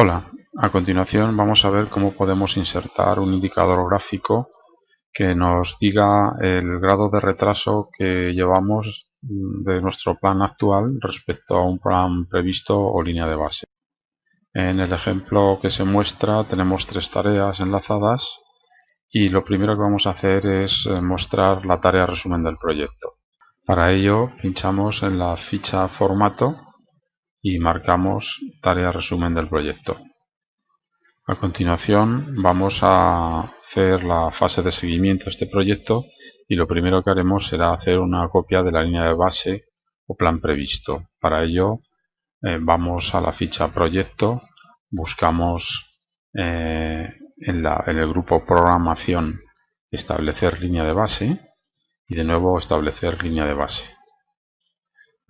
Hola, a continuación vamos a ver cómo podemos insertar un indicador gráfico que nos diga el grado de retraso que llevamos de nuestro plan actual respecto a un plan previsto o línea de base. En el ejemplo que se muestra tenemos tres tareas enlazadas y lo primero que vamos a hacer es mostrar la tarea resumen del proyecto. Para ello pinchamos en la ficha formato y marcamos tarea resumen del proyecto. A continuación vamos a hacer la fase de seguimiento de este proyecto y lo primero que haremos será hacer una copia de la línea de base o plan previsto. Para ello vamos a la ficha proyecto, buscamos en el grupo programación establecer línea de base y de nuevo establecer línea de base.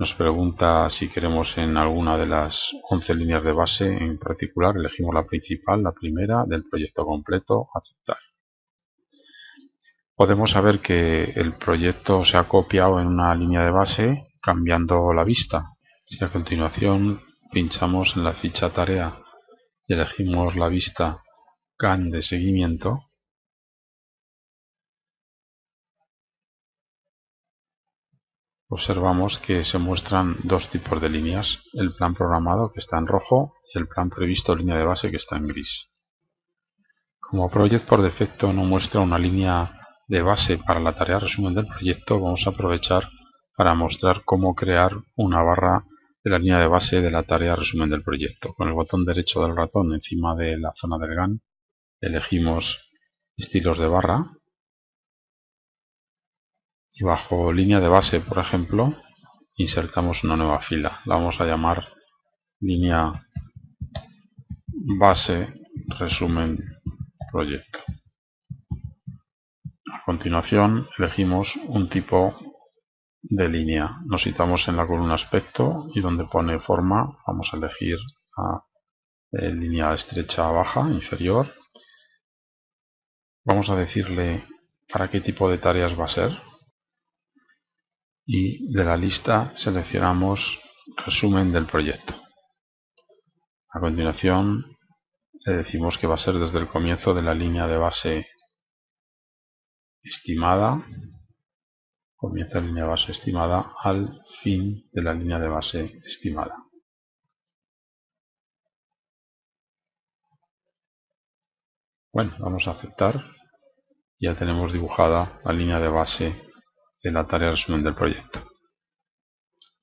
Nos pregunta si queremos en alguna de las 11 líneas de base en particular. Elegimos la principal, la primera, del proyecto completo, aceptar. Podemos saber que el proyecto se ha copiado en una línea de base cambiando la vista. Si a continuación pinchamos en la ficha tarea y elegimos la vista GAN de seguimiento, observamos que se muestran dos tipos de líneas, el plan programado que está en rojo y el plan previsto línea de base que está en gris. Como Project por defecto no muestra una línea de base para la tarea resumen del proyecto, vamos a aprovechar para mostrar cómo crear una barra de la línea de base de la tarea resumen del proyecto. Con el botón derecho del ratón encima de la zona del GAN elegimos estilos de barra y bajo línea de base, por ejemplo, insertamos una nueva fila. La vamos a llamar línea base resumen proyecto. A continuación elegimos un tipo de línea. Nos situamos en la columna aspecto y donde pone forma vamos a elegir a línea estrecha baja inferior. Vamos a decirle para qué tipo de tareas va a ser y de la lista seleccionamos resumen del proyecto. A continuación le decimos que va a ser desde el comienzo de la línea de base estimada, comienza la línea de base estimada al fin de la línea de base estimada. Bueno, vamos a aceptar. Ya tenemos dibujada la línea de base de la tarea resumen del proyecto.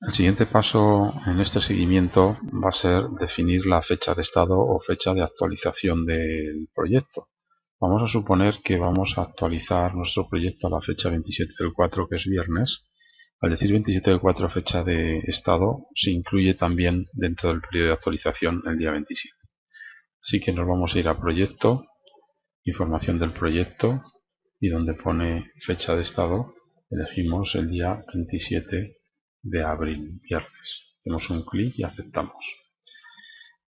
El siguiente paso en este seguimiento va a ser definir la fecha de estado o fecha de actualización del proyecto. Vamos a suponer que vamos a actualizar nuestro proyecto a la fecha 27 del 4, que es viernes. Al decir 27 del 4 fecha de estado, se incluye también dentro del periodo de actualización el día 27. Así que nos vamos a ir a proyecto, información del proyecto, y donde pone fecha de estado elegimos el día 27 de abril, viernes. Hacemos un clic y aceptamos.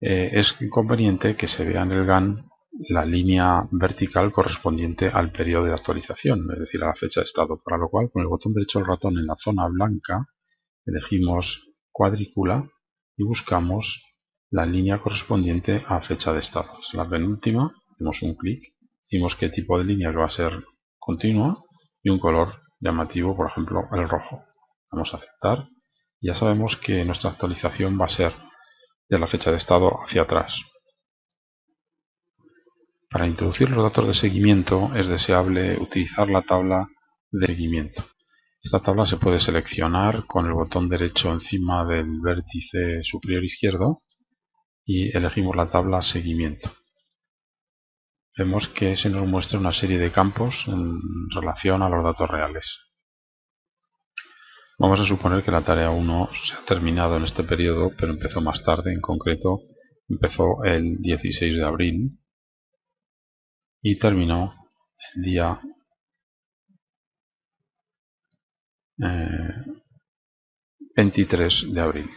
Es conveniente que se vea en el GAN la línea vertical correspondiente al periodo de actualización, es decir, a la fecha de estado, para lo cual con el botón derecho del ratón en la zona blanca elegimos cuadrícula y buscamos la línea correspondiente a fecha de estado. Es la penúltima, hacemos un clic, decimos qué tipo de línea que va a ser continua y un color llamativo, por ejemplo el rojo. Vamos a aceptar. Ya sabemos que nuestra actualización va a ser de la fecha de estado hacia atrás. Para introducir los datos de seguimiento es deseable utilizar la tabla de seguimiento. Esta tabla se puede seleccionar con el botón derecho encima del vértice superior izquierdo y elegimos la tabla seguimiento. Vemos que se nos muestra una serie de campos en relación a los datos reales. Vamos a suponer que la tarea 1 se ha terminado en este periodo, pero empezó más tarde, en concreto empezó el 16 de abril y terminó el día 23 de abril.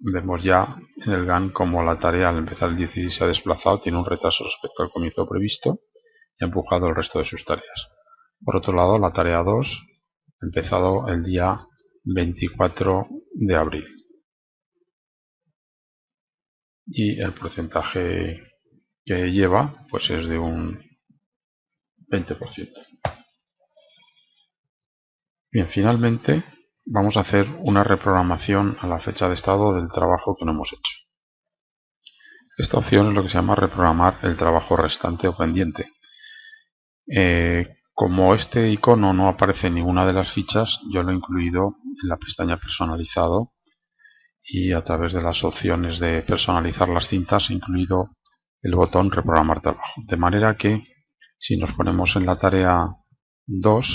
Vemos ya en el GAN como la tarea al empezar el 16 se ha desplazado, tiene un retraso respecto al comienzo previsto y ha empujado el resto de sus tareas. Por otro lado, la tarea 2 ha empezado el día 24 de abril. y el porcentaje que lleva pues es de un 20%. Bien, finalmente vamos a hacer una reprogramación a la fecha de estado del trabajo que no hemos hecho. Esta opción es lo que se llama reprogramar el trabajo restante o pendiente. Como este icono no aparece en ninguna de las fichas, yo lo he incluido en la pestaña personalizado y a través de las opciones de personalizar las cintas he incluido el botón reprogramar trabajo. De manera que si nos ponemos en la tarea 2,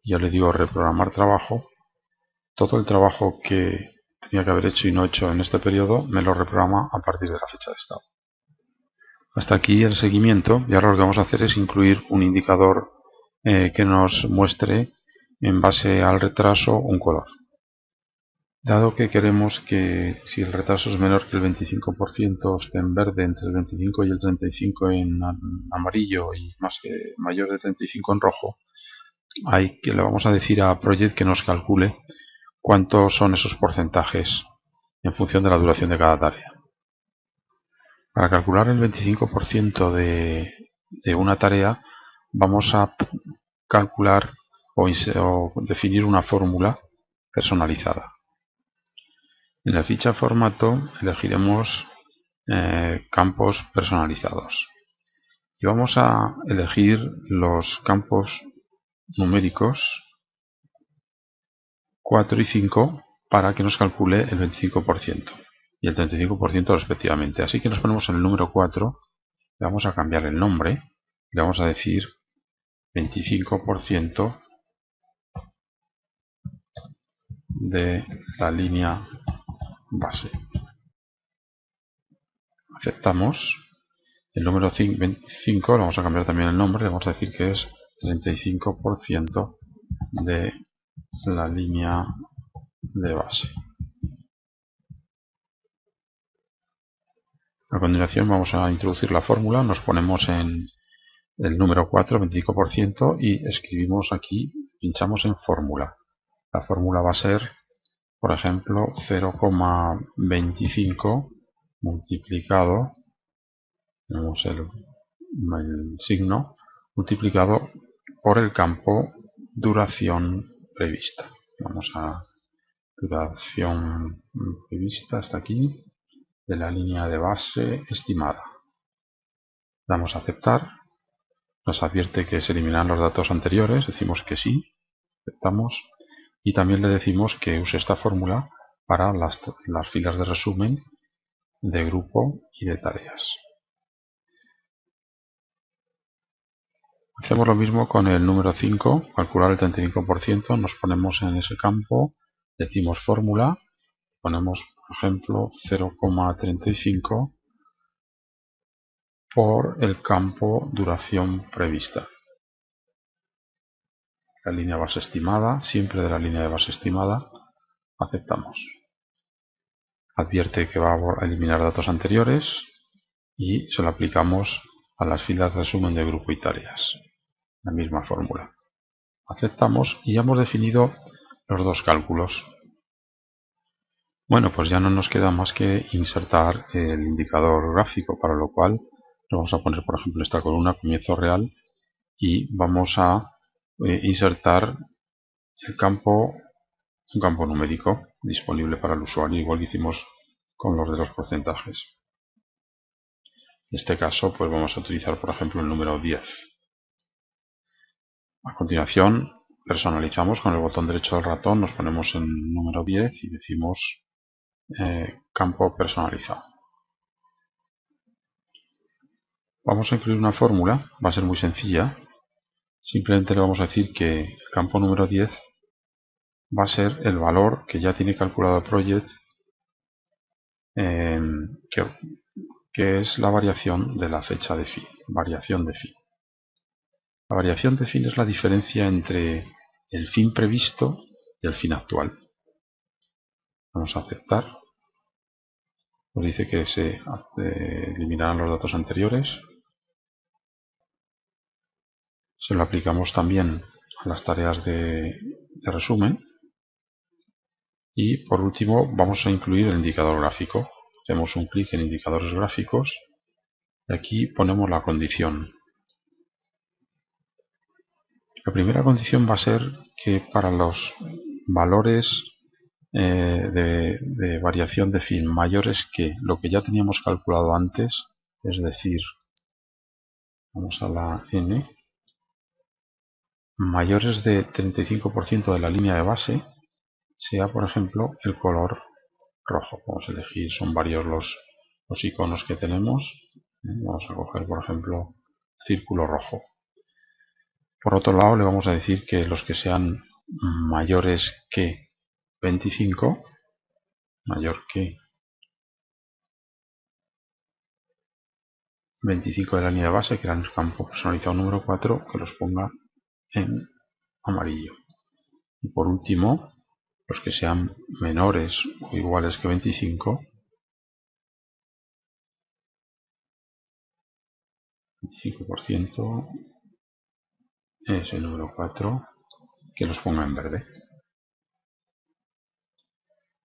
yo le digo reprogramar trabajo, todo el trabajo que tenía que haber hecho y no hecho en este periodo me lo reprograma a partir de la fecha de estado. Hasta aquí el seguimiento, y ahora lo que vamos a hacer es incluir un indicador que nos muestre en base al retraso un color. Dado que queremos que si el retraso es menor que el 25% esté en verde, entre el 25 y el 35 en amarillo y mayor de 35 en rojo, le vamos a decir a Project que nos calcule cuántos son esos porcentajes en función de la duración de cada tarea. Para calcular el 25% de una tarea vamos a calcular o definir una fórmula personalizada. En la ficha formato elegiremos campos personalizados y vamos a elegir los campos numéricos 4 y 5 para que nos calcule el 25% y el 35% respectivamente. Así que nos ponemos en el número 4, le vamos a cambiar el nombre, le vamos a decir 25% de la línea base. Aceptamos. El número 25 le vamos a cambiar también el nombre, le vamos a decir que es 35% de la línea de base. A continuación vamos a introducir la fórmula, nos ponemos en el número 4, 25%, y escribimos aquí, pinchamos en fórmula. La fórmula va a ser, por ejemplo, 0,25 multiplicado, tenemos el signo, multiplicado por el campo duración prevista. Vamos a duración prevista, hasta aquí, de la línea de base estimada. Damos a aceptar. Nos advierte que se eliminan los datos anteriores, decimos que sí, aceptamos, y también le decimos que use esta fórmula para las filas de resumen de grupo y de tareas. Hacemos lo mismo con el número 5, calcular el 35%, nos ponemos en ese campo, decimos fórmula, ponemos por ejemplo 0,35 por el campo duración prevista. La línea base estimada, siempre de la línea de base estimada, aceptamos. Advierte que va a eliminar datos anteriores y se lo aplicamos a las filas de resumen de grupo y tareas. La misma fórmula. Aceptamos y ya hemos definido los dos cálculos. Bueno, pues ya no nos queda más que insertar el indicador gráfico, para lo cual vamos a poner, por ejemplo, esta columna comienzo real y vamos a insertar el campo, un campo numérico disponible para el usuario, igual que hicimos con los de los porcentajes. En este caso, pues vamos a utilizar, por ejemplo, el número 10. A continuación, personalizamos con el botón derecho del ratón, nos ponemos en número 10 y decimos campo personalizado. Vamos a incluir una fórmula, va a ser muy sencilla. Simplemente le vamos a decir que el campo número 10 va a ser el valor que ya tiene calculado Project, que es la variación de la fecha de fin, variación de fin. La variación de fin es la diferencia entre el fin previsto y el fin actual. Vamos a aceptar. Nos dice que se eliminarán los datos anteriores. Se lo aplicamos también a las tareas de resumen. Y por último vamos a incluir el indicador gráfico. hacemos un clic en indicadores gráficos y aquí ponemos la condición. La primera condición va a ser que para los valores de variación de fin mayores que lo que ya teníamos calculado antes, es decir, vamos a la n, mayores de 35% de la línea de base, sea por ejemplo el color rojo. Vamos a elegir, son varios los iconos que tenemos. Vamos a coger por ejemplo círculo rojo. Por otro lado le vamos a decir que los que sean mayores que 25, mayor que 25 de la línea de base, que era el campo personalizado número 4, que los ponga en amarillo. Y por último, los que sean menores o iguales que 25, 25% es el número 4, que los ponga en verde.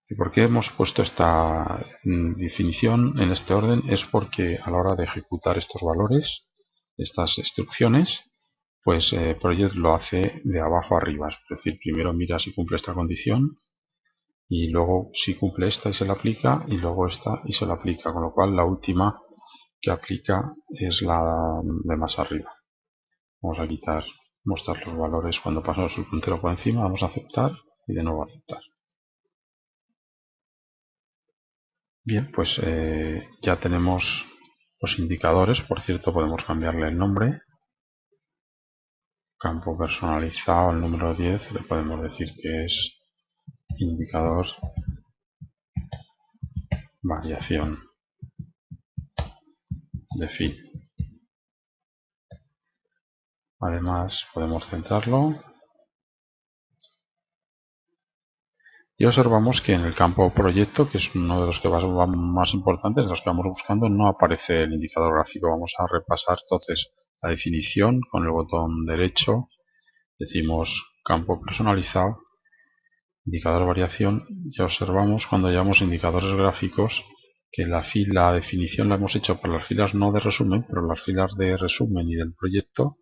¿Y por qué hemos puesto esta definición en este orden? Es porque a la hora de ejecutar estos valores, estas instrucciones, pues Project lo hace de abajo a arriba. Es decir, primero mira si cumple esta condición y luego si cumple esta y se la aplica, y luego esta y se la aplica, con lo cual la última que aplica es la de más arriba. Vamos a quitar, mostrar los valores cuando pasamos el puntero por encima, vamos a aceptar y de nuevo aceptar. Bien, pues ya tenemos los indicadores. Por cierto, podemos cambiarle el nombre. Campo personalizado, el número 10, le podemos decir que es indicador variación de fin. Además, podemos centrarlo. Y observamos que en el campo proyecto, que es uno de los que más importantes, de los que vamos buscando, no aparece el indicador gráfico. Vamos a repasar entonces la definición con el botón derecho. Decimos campo personalizado, indicador variación, y observamos cuando llevamos indicadores gráficos que la definición la hemos hecho para las filas no de resumen, pero las filas de resumen y del proyecto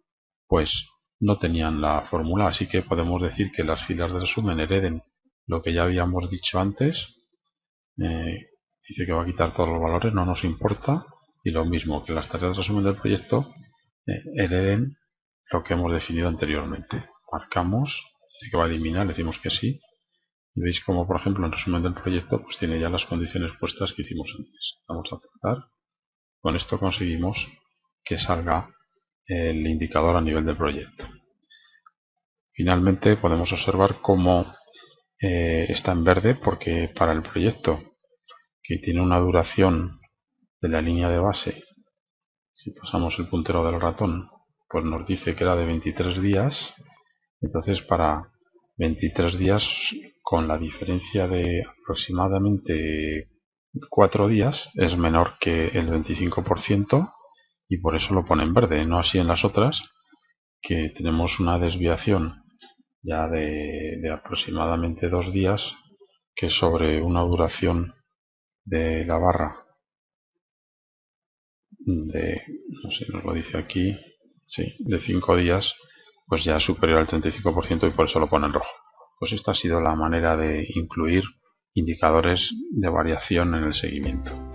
pues no tenían la fórmula, así que podemos decir que las filas de resumen hereden lo que ya habíamos dicho antes. Dice que va a quitar todos los valores, no nos importa, y lo mismo que las tareas de resumen del proyecto hereden lo que hemos definido anteriormente. Marcamos, dice que va a eliminar, le decimos que sí, y veis como por ejemplo en resumen del proyecto pues tiene ya las condiciones puestas que hicimos antes. Vamos a aceptar. Con esto conseguimos que salga el indicador a nivel del proyecto. Finalmente podemos observar cómo está en verde, porque para el proyecto que tiene una duración de la línea de base, si pasamos el puntero del ratón, pues nos dice que era de 23 días. Entonces para 23 días, con la diferencia de aproximadamente 4 días, es menor que el 25%, y por eso lo pone en verde, no así en las otras, que tenemos una desviación ya de aproximadamente 2 días, que sobre una duración de la barra de, no sé, nos lo dice aquí, sí, de 5 días, pues ya es superior al 35%, y por eso lo pone en rojo. Pues esta ha sido la manera de incluir indicadores de variación en el seguimiento.